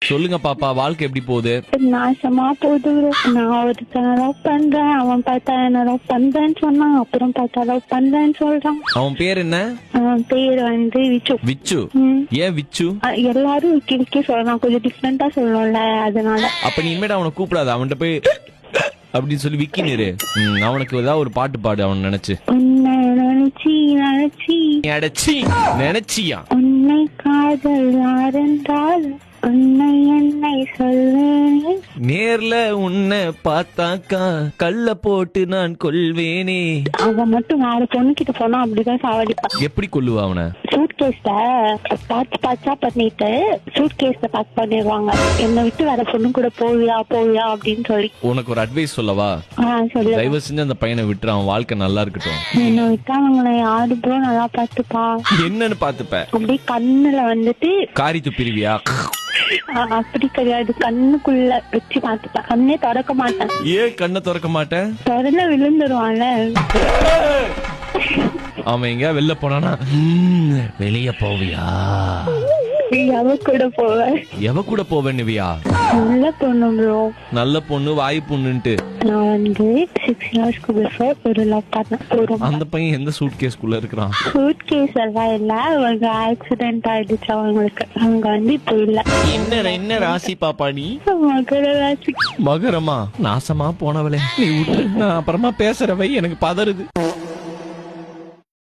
சொல்லுங்க பாப்பா, வாழ்க்கை எப்படி போகுது? நாசமா போகுது bro. நான் ஒருத்தனை லவ் பண்றேன், அவன் பார்த்தா என்ன லவ் பண்றேன்னு சொன்னான், அப்புறம் பார்த்தா லவ் பண்றேன்னு சொல்றான். அவன் பேர் என்ன? அவன் பேர் வந்து விச்சு. விச்சு? ஏன் விச்சு? எல்லாரும் விக்கி விக்கி சொல்லலாம், கொஞ்சம் டிஃப்ரெண்டா சொல்லணும்ல, அதனால. அப்ப நீ இனிமேட்டு அவனை கூப்பிடாத, அவன்கிட்ட போய் அப்படின்னு சொல்லி விக்கி நிறு. அவனுக்கு ஏதாவது ஒரு பாட்டு பாடு அவன் நினைச்சு. உன்னை நினைச்சி நினைச்சி அடச்சி நினைச்சியா? உன்னை காதல் யாரென்றால் உன்னை என்னை சொல்வேனே. நேர்ல உன்னை பார்த்தாக்கா கள்ள போட்டு நான் கொள்வேனே. அவன் மட்டும் வேற பொண்ணு கிட்ட போனா அப்படிதான் சாவடிப்பான். எப்படி கொல்லுவா அவனை? சூட் கேஸ்ல பாச்சா பண்ணிட்டு சூட் கேஸ்ல பேக் பண்ணிடுவாங்க. என்னை விட்டு வேற பொண்ணு கூட போவியா போவியா அப்படின்னு சொல்லி. உனக்கு ஒரு அட்வைஸ் சொல்லவா? சொல்லு. தயவு செஞ்சு அந்த பையனை விட்டுரு, அவன் வாழ்க்கை நல்லா இருக்கட்டும். என்னை விட்டா அவங்களை யாரு ப்ரோ நல்லா பாத்துப்பா. என்னன்னு பாத்துப்ப? அப்படியே கண்ணுல வந்துட்டு காரி துப்பிருவியா? அப்படி கிடையாது, கண்ணுக்குள்ள வச்சு பாத்துப்பேன். கண்ணே திறக்க மாட்டேன். ஏன் கண்ணை திறக்க மாட்டேன்? திறந்த விழுந்துருவான்ல. அவன் எங்க வெளில போனானா வெளிய போவியா? எவ கூட போவேன்? எவ கூட போவேன்னுவியா? நல்ல பொண்ணு ப்ரோ. நல்ல பொண்ணு வாய் பொண்ணுன்ட்டு. நான் வந்து 6 இயர்ஸ்க்கு பிஃபோர் ஒரு லவ் பண்ணேன். அந்த பையன் எந்த சூட் கேஸ்குள்ள இருக்கிறான்? சூட் கேஸ் எல்லாம் இல்ல, அவங்க ஆக்சிடென்ட் ஆயிடுச்சு அவங்களுக்கு. அவங்க வந்து இப்போ இல்ல. என்ன ராசி பாப்பா நீ? மகர ராசி. மகரமா? நாசமா போனவளே, நீ விட்டு, நான் அப்புறமா பேசுறவை, எனக்கு பதறுது.